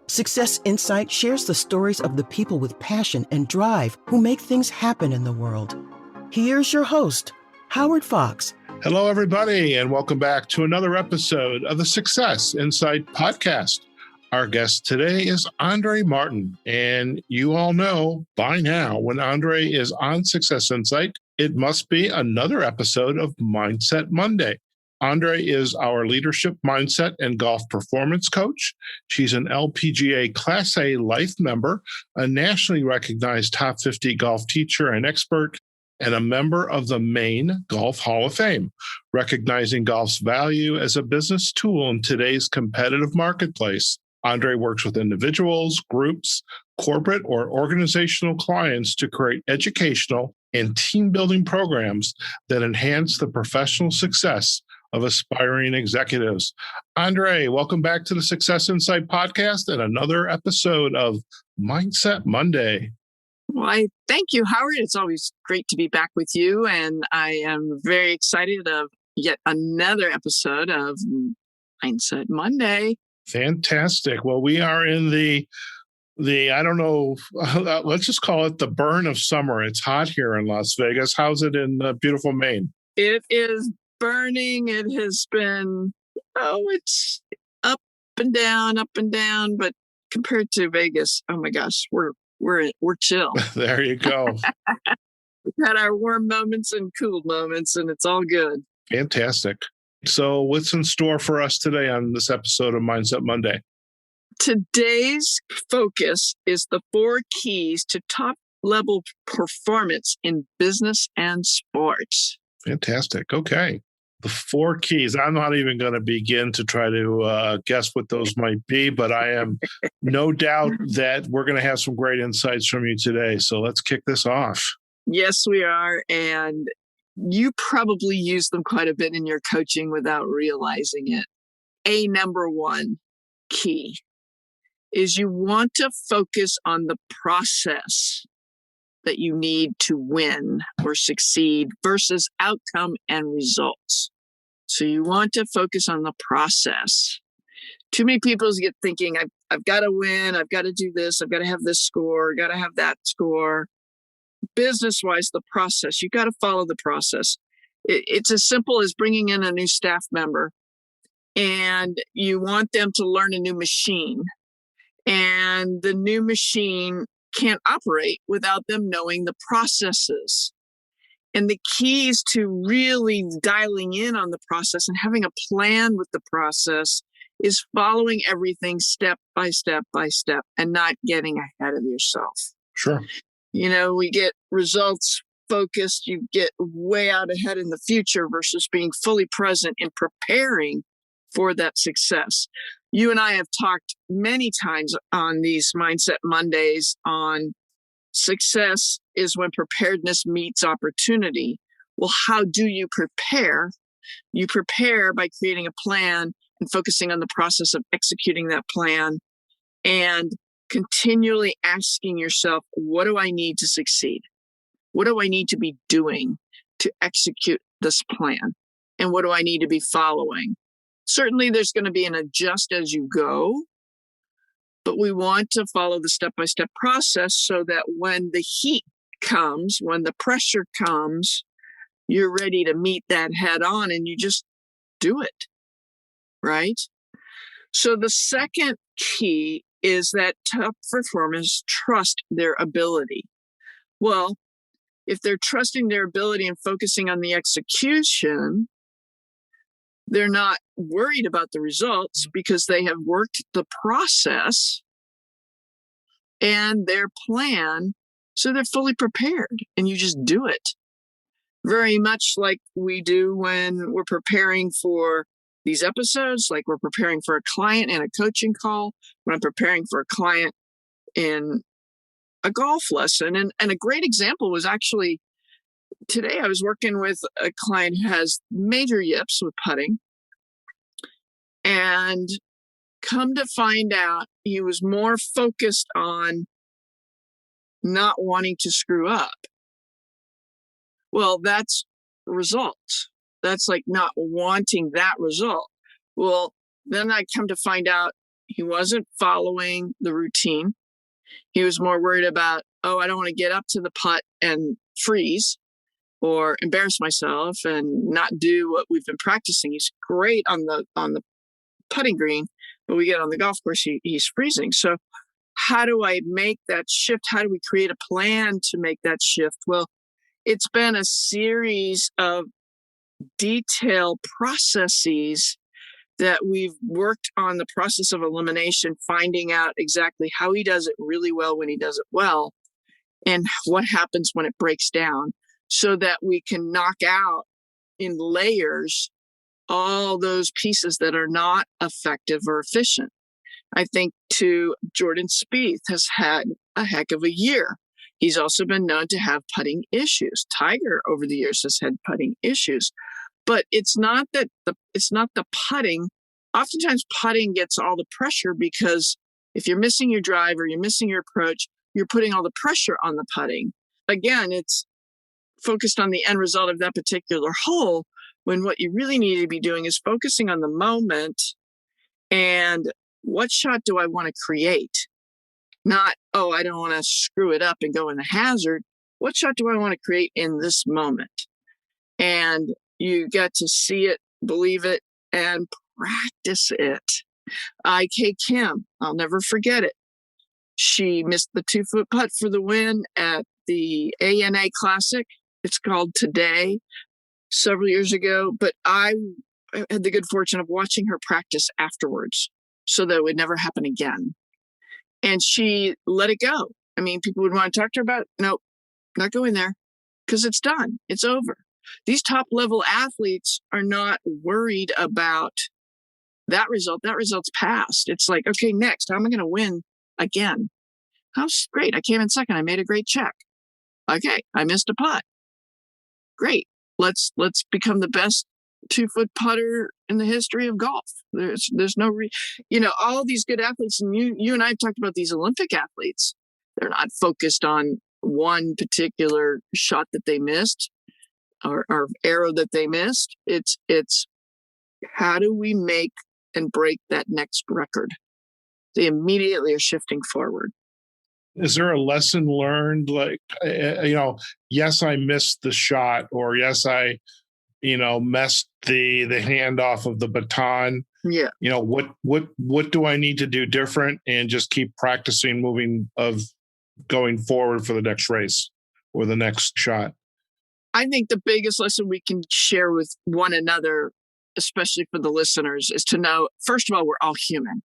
Success Insight shares the stories of the people with passion and drive who make things happen in the world. Here's your host, Howard Fox. Hello, everybody, and welcome back to another episode of the Success Insight podcast. Our guest today is Andrée Martin, and you all know by now when Andrée is on Success Insight, it must be another episode of Mindset Monday. Andrée is our leadership mindset and golf performance coach. She's an LPGA Class A life member, a nationally recognized top 50 golf teacher and expert, and a member of the Maine Golf Hall of Fame, recognizing golf's value as a business tool in today's competitive marketplace. Andrée works with individuals, groups, corporate or organizational clients to create educational and team-building programs that enhance the professional success of aspiring executives. Andrée, welcome back to the Success Insight podcast and another episode of Mindset Monday. Well, I thank you, Howard. It's always great to be back with you, and I am very excited of yet another episode of Mindset Monday. Fantastic. Well, we are in the I don't know, let's just call it the burn of summer. It's hot here in Las Vegas. How's it in beautiful Maine? It is burning. It has been, it's up and down, but compared to Vegas, oh my gosh, we're chill. There you go. We've had our warm moments and cool moments, and it's all good. Fantastic. So what's in store for us today on this episode of Mindset Monday? Today's focus is the 4 keys to top-level performance in business and sports. Fantastic. Okay. The 4 keys. I'm not even going to begin to try to guess what those might be, but I am no doubt that we're going to have some great insights from you today. So let's kick this off. Yes, we are. And you probably use them quite a bit in your coaching without realizing it. Number 1 key is you want to focus on the process that you need to win or succeed versus outcome and results. So you want to focus on the process. Too many people get thinking, I've got to win, I've got to do this, I've got to have this score, got to have that score. Business-wise, the process, you got to follow the process. It's as simple as bringing in a new staff member, and you want them to learn a new machine. And the new machine can't operate without them knowing the processes. And the keys to really dialing in on the process and having a plan with the process is following everything step by step by step and not getting ahead of yourself. Sure. You know, we get results focused, you get way out ahead in the future versus being fully present and preparing for that success. You and I have talked many times on these Mindset Mondays on success is when preparedness meets opportunity. Well, how do you prepare? You prepare by creating a plan and focusing on the process of executing that plan and continually asking yourself, what do I need to succeed? What do I need to be doing to execute this plan? And what do I need to be following? Certainly, there's going to be an adjust as you go, but we want to follow the step-by-step process so that when the heat comes, when the pressure comes, you're ready to meet that head on and you just do it, right? So the second key is that top performers trust their ability. Well, if they're trusting their ability and focusing on the execution, they're not worried about the results because they have worked the process and their plan, so they're fully prepared and you just do it. Very much like we do when we're preparing for these episodes, like we're preparing for a client in a coaching call, when I'm preparing for a client in a golf lesson. And a great example was actually today I was working with a client who has major yips with putting. And come to find out, he was more focused on not wanting to screw up. Well, that's results. That's like not wanting that result. Well, then I come to find out He wasn't following the routine. He was more worried about, oh, I don't want to get up to the putt and freeze or embarrass myself and not do what we've been practicing. He's great on the putting green, but we get on the golf course, he's freezing. So how do I make that shift? How do we create a plan to make that shift? Well, it's been a series of detailed processes that we've worked on, the process of elimination, finding out exactly how he does it really well when he does it well, and what happens when it breaks down, so that we can knock out in layers all those pieces that are not effective or efficient. I think too, Jordan Spieth has had a heck of a year. He's also been known to have putting issues. Tiger over the years has had putting issues, but it's not the putting. Oftentimes putting gets all the pressure because if you're missing your drive or you're missing your approach, you're putting all the pressure on the putting. Again, it's focused on the end result of that particular hole, when what you really need to be doing is focusing on the moment and what shot do I want to create? Not, oh, I don't want to screw it up and go in a hazard. What shot do I want to create in this moment? And you get to see it, believe it, and practice it. IK Kim, I'll never forget it. She missed the 2-foot putt for the win at the ANA Classic. It's called Today, several years ago. But I had the good fortune of watching her practice afterwards so that it would never happen again. And she let it go. I mean, people would want to talk to her about it. Nope, not going there, because it's done. It's over. These top level athletes are not worried about that result. That result's past. It's like, okay, next, how am I going to win again? Oh, great. I came in second. I made a great check. Okay, I missed a putt. Great. Let's become the best 2-foot putter in the history of golf. There's no all these good athletes, and you and I have talked about these Olympic athletes. They're not focused on one particular shot that they missed or arrow that they missed. It's how do we make and break that next record? They immediately are shifting forward. Is there a lesson learned? Like, yes, I missed the shot, or yes, I, messed the handoff of the baton. Yeah. What do I need to do different, and just keep practicing going forward for the next race or the next shot? I think the biggest lesson we can share with one another, especially for the listeners, is to know, first of all, we're all human.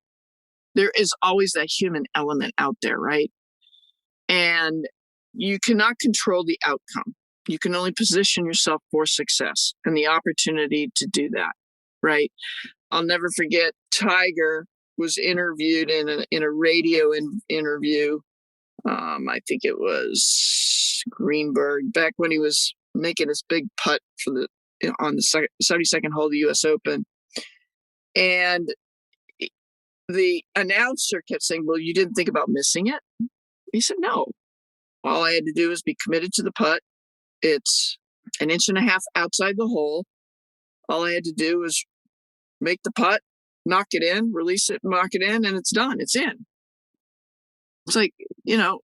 There is always that human element out there, right? And you cannot control the outcome. You can only position yourself for success and the opportunity to do that, right? I'll never forget, Tiger was interviewed in a radio interview. I think it was Greenberg, back when he was making his big putt on the 72nd hole of the U.S. Open. And the announcer kept saying, well, you didn't think about missing it? He said, no. All I had to do was be committed to the putt. It's 1.5 inches outside the hole. All I had to do was make the putt, knock it in, release it, knock it in, and it's done. It's in. It's like,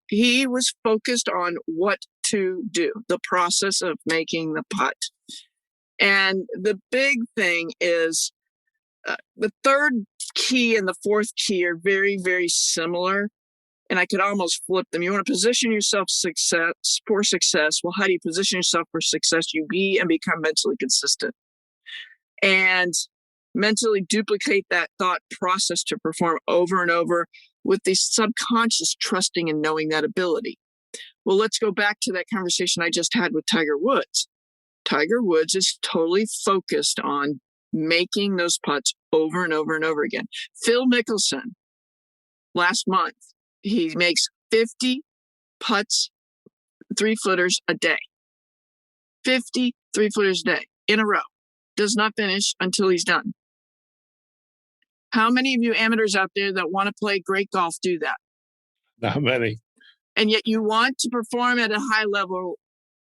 he was focused on what to do, the process of making the putt. And the big thing is the third key and the fourth key are very, very similar. And I could almost flip them. You want to position yourself for success. Well, how do you position yourself for success? You be and become mentally consistent. And mentally duplicate that thought process to perform over and over with the subconscious trusting and knowing that ability. Well, let's go back to that conversation I just had with Tiger Woods. Tiger Woods is totally focused on making those putts over and over and over again. Phil Mickelson, last month, he makes 50 putts, 3-footers a day. 50 3-footers a day in a row. Does not finish until he's done. How many of you amateurs out there that want to play great golf do that? Not many. And yet you want to perform at a high level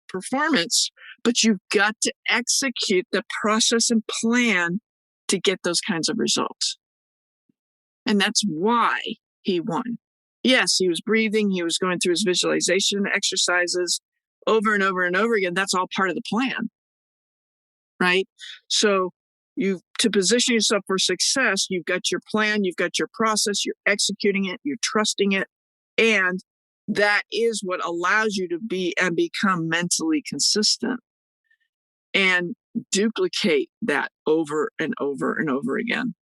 performance, but you've got to execute the process and plan to get those kinds of results. And that's why he won. Yes, he was breathing. He was going through his visualization exercises over and over and over again. That's all part of the plan, right? So to position yourself for success, you've got your plan, you've got your process, you're executing it, you're trusting it. And that is what allows you to be and become mentally consistent and duplicate that over and over and over again.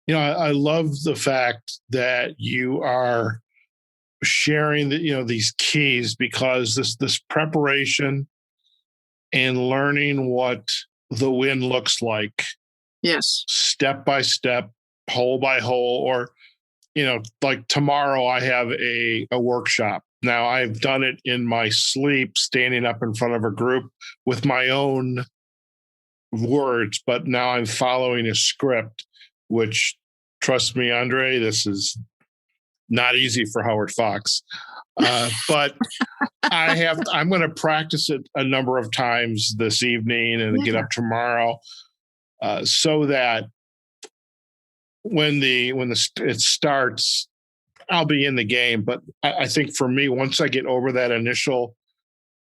I love the fact that you are sharing these keys, because this preparation and learning what the win looks like. Yes. Step by step, hole by hole, or, like tomorrow I have a workshop. Now, I've done it in my sleep, standing up in front of a group with my own words, but now I'm following a script, which, trust me, Andrée, this is not easy for Howard Fox. But I'm going to practice it a number of times this evening and get up tomorrow, so that when it starts, I'll be in the game. But I think for me, once I get over that initial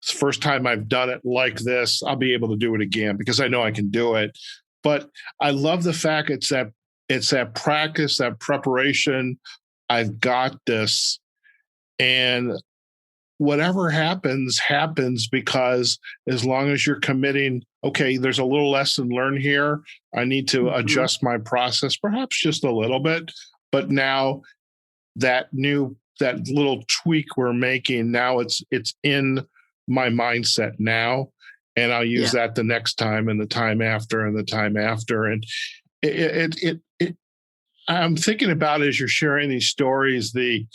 first time I've done it like this, I'll be able to do it again because I know I can do it. But I love the fact it's that practice, that preparation. I've got this, and whatever happens, because as long as you're committing, okay, there's a little lesson learned here. I need to adjust my process, perhaps just a little bit. But now that little tweak we're making, now it's in my mindset now. And I'll use that the next time and the time after and the time after. And I'm thinking about, as you're sharing these stories, the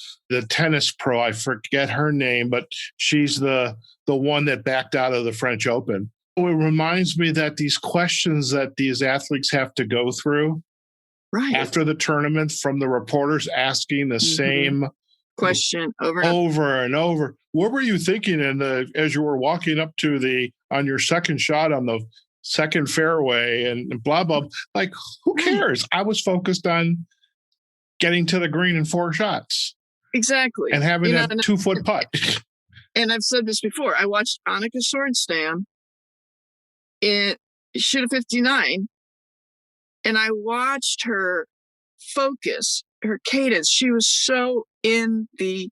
tennis pro, I forget her name, but she's the one that backed out of the French Open. It reminds me that these questions that these athletes have to go through after the tournament, from the reporters asking the same question over and over. What were you thinking as you were walking up to on your second shot on the second fairway and blah, blah? Like, who cares? I was focused on getting to the green in 4 shots. Exactly. And having that 2-foot putt. And I've said this before. I watched Annika Sorenstam shoot a 59, and I watched her focus, her cadence. She was so in the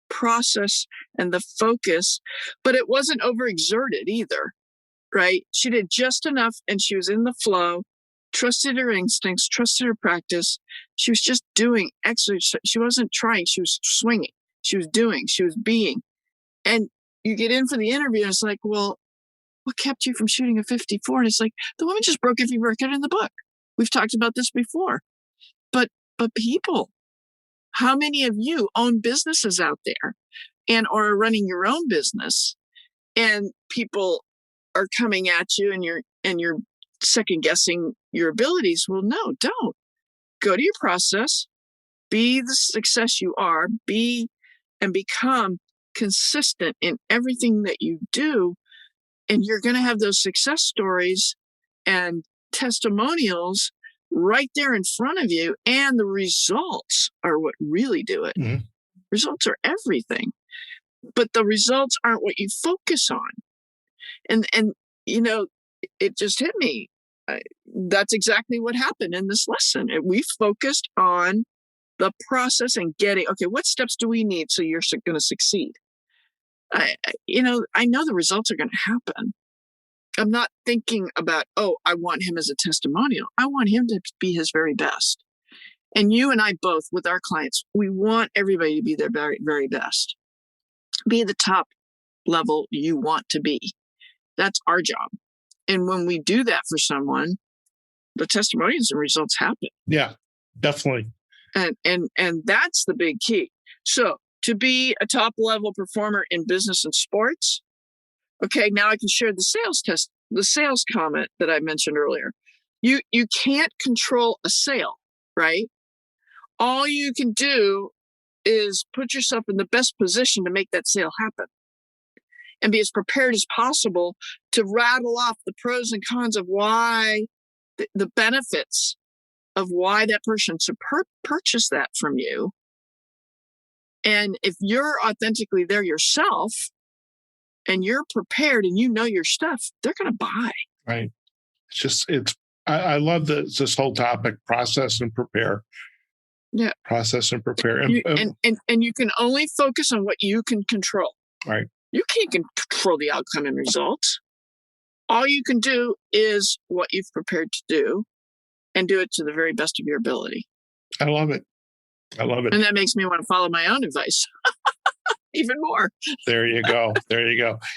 process and the focus, but it wasn't overexerted either, right? She did just enough, and she was in the flow, trusted her instincts, trusted her practice. She was just doing exercise. She wasn't trying. She was swinging. She was doing. She was being. And you get in for the interview, and it's like, well, what kept you from shooting a 54? And it's like, the woman just broke every record in the book. We've talked about this before. But people, how many of you own businesses out there or are running your own business, and people are coming at you and you're second guessing your abilities? Well, no, don't. Go to your process, be the success you are, and become consistent in everything that you do. And you're going to have those success stories and testimonials right there in front of you. And the results are what really do it. Mm-hmm. Results are everything. But the results aren't what you focus on. And it just hit me. That's exactly what happened in this lesson. We focused on the process and okay, what steps do we need so you're going to succeed? I know the results are going to happen. I'm not thinking about, I want him as a testimonial. I want him to be his very best. And you and I both, with our clients, we want everybody to be their very, very best. Be the top level you want to be. That's our job. And when we do that for someone, the testimonials and results happen. Yeah, definitely. And that's the big key. So to be a top level performer in business and sports, okay, now I can share the sales comment that I mentioned earlier. You can't control a sale, right? All you can do is put yourself in the best position to make that sale happen and be as prepared as possible to rattle off the pros and cons of why the benefits of why that person should purchase that from you. And if you're authentically there yourself and you're prepared and you know your stuff, they're going to buy. Right. I love this whole topic, process and prepare. Yeah. Process and prepare. And you can only focus on what you can control. Right. You can't control the outcome and results. All you can do is what you've prepared to do and do it to the very best of your ability. I love it. And that makes me want to follow my own advice even more. There you go.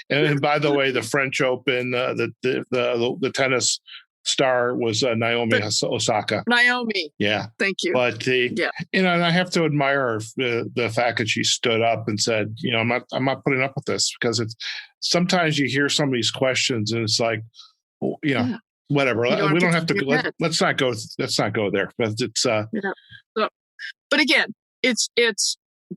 And by the way, the French Open, the tennis star was Naomi Osaka. Naomi. Yeah. Thank you. But and I have to admire the fact that she stood up and said, I'm not putting up with this, because it's sometimes you hear some of these questions and it's like, whatever. We don't have to. Let's not go there. But it's. But again, it's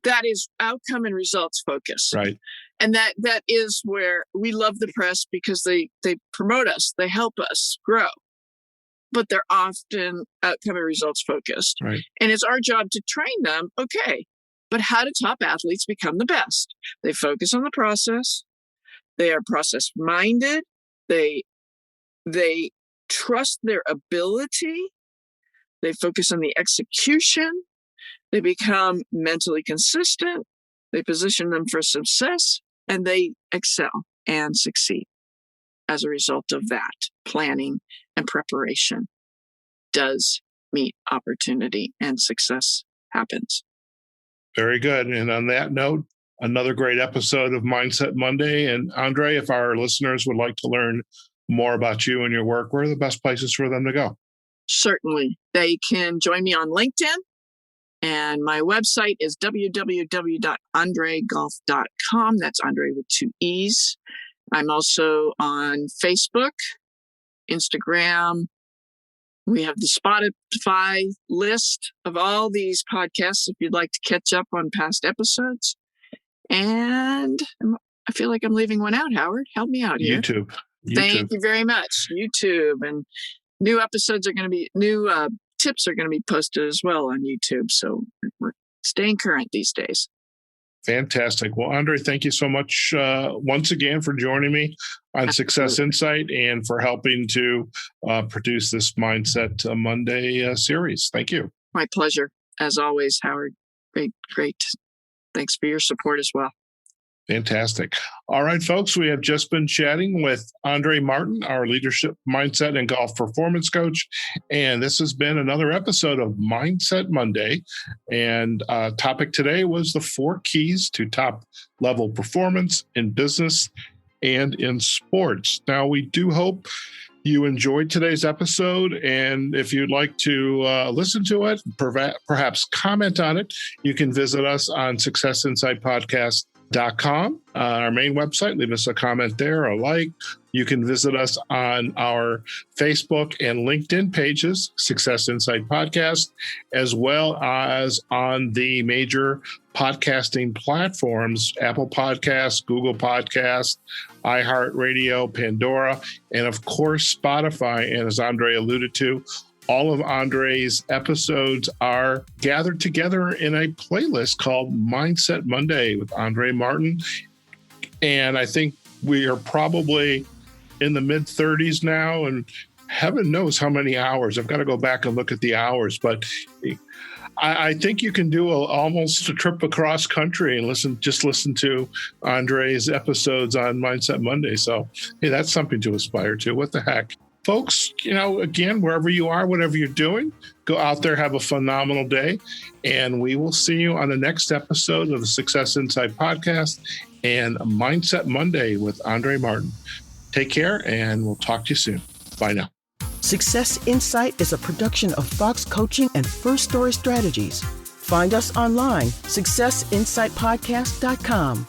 that is outcome and results focus, right? And that is where we love the press, because they promote us, they help us grow, but they're often outcome and results focused. Right. And it's our job to train them. Okay, but how do top athletes become the best? They focus on the process. They are process minded. They trust their ability. They focus on the execution. They become mentally consistent. They position them for success, and they excel and succeed as a result of that. Planning and preparation does meet opportunity, and success happens. Very good. And on that note, another great episode of Mindset Monday. And Andrée, if our listeners would like to learn more about you and your work, where are the best places for them to go? Certainly. They can join me on LinkedIn. And my website is www.andreegolf.com. That's Andrée with 2 E's. I'm also on Facebook, Instagram. We have the Spotify list of all these podcasts if you'd like to catch up on past episodes. And I feel like I'm leaving one out, Howard. Help me out here. YouTube. Thank you very much. YouTube. And new episodes are going to be tips are going to be posted as well on YouTube. So we're staying current these days. Fantastic. Well, Andrée, thank you so much once again for joining me on Success Insight and for helping to produce this Mindset Monday series. Thank you. My pleasure. As always, Howard. Great. Thanks for your support as well. Fantastic. All right, folks, we have just been chatting with Andrée Martin, our leadership mindset and golf performance coach. And this has been another episode of Mindset Monday. And topic today was the 4 keys to top level performance in business and in sports. Now, we do hope you enjoyed today's episode. And if you'd like to listen to it, perhaps comment on it, you can visit us on successinsightpodcast.com, our main website. Leave us a comment there, a like. You can visit us on our Facebook and LinkedIn pages, Success Insight Podcast, as well as on the major podcasting platforms, Apple Podcasts, Google Podcasts, iHeartRadio, Pandora, and of course, Spotify. And as Andrée alluded to, all of Andrée's episodes are gathered together in a playlist called Mindset Monday with Andrée Martin. And I think we are probably in the mid-30s now, and heaven knows how many hours. I've got to go back and look at the hours, but I think you can do almost a trip across country and listen to Andrée's episodes on Mindset Monday. So, hey, that's something to aspire to. What the heck? Folks, again, wherever you are, whatever you're doing, go out there, have a phenomenal day, and we will see you on the next episode of the Success Insight Podcast and Mindset Monday with Andrée Martin. Take care, and we'll talk to you soon. Bye now. Success Insight is a production of Fox Coaching and First Story Strategies. Find us online, successinsightpodcast.com.